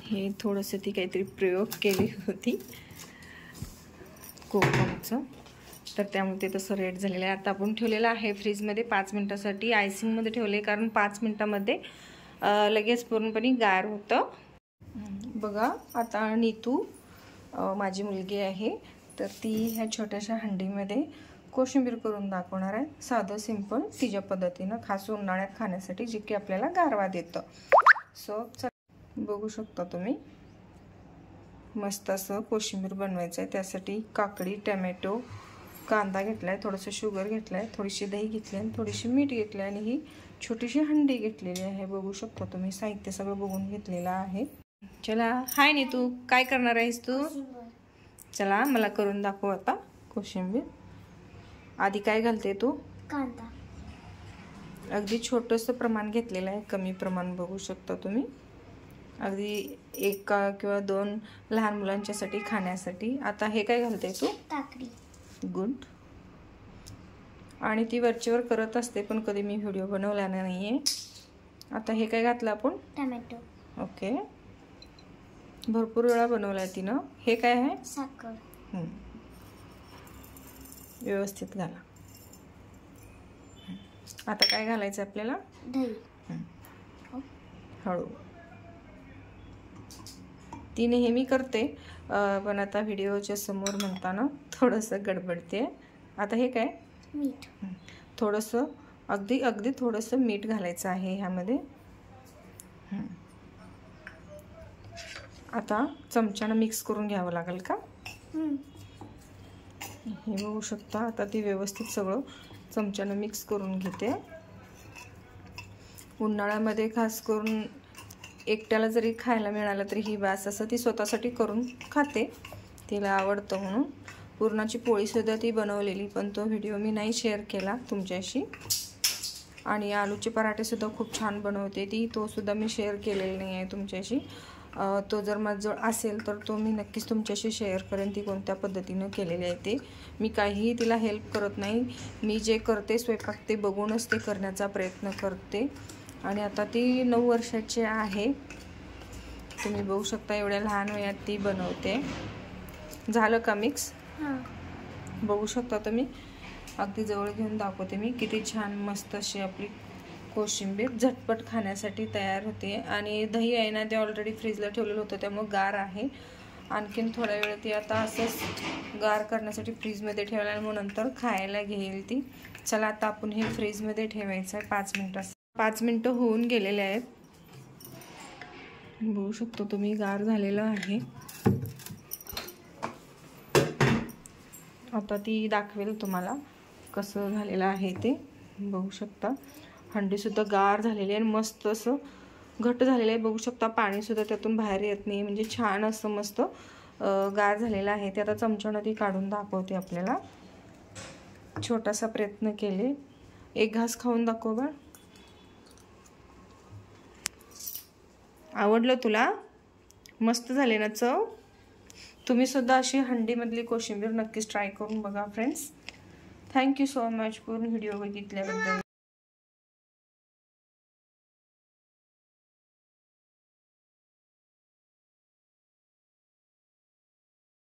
हे थोडंसं ती काहीतरी प्रयोग केली होती कोकमचं, तर त्यामुळे ते तसं रेड झालेलं आहे. आता आपण ठेवलेलं आहे फ्रीजमध्ये 5 मिनटासाठी. आयसिंगमध्ये ठेवले कारण 5 मिनटामध्ये लगेच पूर्णपणे गार होतं. बघा आता नीतू माझी मुलगी आहे, तर ती ह्या छोट्याशा हंडीमध्ये कोशिंबीर करून दाखवणार आहे. साधं सिंपल तिच्या पद्धतीनं, खास उन्हाळ्यात खाण्यासाठी, जे की आपल्याला गारवा देतं. सो बघू शकता तुम्ही, मस्त असं कोशिंबीर बनवायचं आहे. त्यासाठी काकडी, टमॅटो, कांदा घेतला आहे, थोडंसं शुगर घेतलं आहे, थोडीशी दही घेतली आहे, थोडीशी मीठ घेतलं आहे आणि ही छोटीशी हंडी घेतलेली आहे. बघू शकता तुम्ही, साहित्य सगळं बघून घेतलेलं आहे. चला, हाय नीतू, काय करणार आहेस तू? चला मला करून दाखव आता कोशिंबीर. आधी काय घालते तू? कांदा. अगदी छोटंसं प्रमाण घेतलेलं आहे, कमी प्रमाण बघू शकता तुम्ही. अगदी 1 किंवा 2 लहान मुलांच्यासाठी खाण्यासाठी. आता हे काय घालते तू? काकडी. गुड. आणि ती वरचीवर करत असते, पण कधी मी व्हिडिओ बनवला नाही आहे. आता हे काय घातलं आपण? टोमॅटो. ओके, भरपूर वेळा बनवला आहे तिनं. हे काय आहे? साखर. व्यवस्थित घाला. आता काय घालायचं आपल्याला? दही. हळू. ती नेहमी करते, पण आता व्हिडिओच्या समोर म्हणताना थोडंसं गडबडते. आता हे काय? मीठ. थोडंसं, अगदी थोडंसं मीठ घालायचं आहे ह्यामध्ये. आता चमच्यानं मिक्स करून घ्यावं लागेल का? हे बघू शकता. आता ती व्यवस्थित सगळं चमच्यानं मिक्स करून घेते. उन्हाळ्यामध्ये खास करून एकट्याला जरी खायला मिळालं तरी ही बास, असं ती स्वतःसाठी करून खाते, तिला आवडतं म्हणून. पुरणाची पोळीसुद्धा ती बनवलेली, पण तो व्हिडिओ मी नाही शेअर केला तुमच्याशी. आणि आलूचे पराठेसुद्धा खूप छान बनवते ती, तो सुद्धा मी शेअर केलेला नाही आहे तुमच्याशी. तो जर माझ्याजवळ असेल तर तो मी नक्कीच तुमच्याशी शेअर करेन, ती कोणत्या पद्धतीनं केलेली आहे ते. मी काहीही तिला हेल्प करत नाही, मी जे करते स्वयंपाक ते बघूनच ते करण्याचा प्रयत्न करते. आणि आता ती 9 वर्षाची आहे, तुम्ही बघू शकता, एवढ्या लहान वयात ती बनवते. झालं का मिक्स? बघू शकता तुम्ही, अगदी जवळ घेऊन दाखवते मी. किती छान मस्त अशी आपली कोशिंबीर झटपट खाण्यासाठी तयार होते. आणि दही आहे ना, ते ऑलरेडी फ्रीजला ठेवलेलं होतं, त्यामुळे गार आहे. आणखीन थोड्या वेळ ती आता असंच गार करण्यासाठी फ्रीजमध्ये ठेवला आणि मग नंतर खायला घेईल ती. चला आता आपण हे फ्रीजमध्ये ठेवायचं आहे 5 मिनटं. 5 मिनटं होऊन गेलेले आहेत, बघू शकतो तुम्ही, गार झालेलं आहे. आता ती दाखवेल तुम्हाला कसं झालेलं आहे ते. बघू शकता, हंडीसुद्धा गार झालेली आहे, मस्त असं घट्ट झालेलं आहे. बघू शकता, पाणीसुद्धा त्यातून बाहेर येत नाही, म्हणजे छान असं मस्त गार झालेलं आहे ते. आता चमच्यानं ती काढून दाखवते आपल्याला. छोटासा प्रयत्न केले. 1 घास खाऊन दाखव बा. आवडलं तुला? मस्त झाले ना चव? तुम्ही सुद्धा अशी हंडीमधली कोशिंबीर नक्कीच ट्राय करून बघा फ्रेंड्स. थँक्यू सो मच पूर्ण व्हिडिओ बघितल्याबद्दल.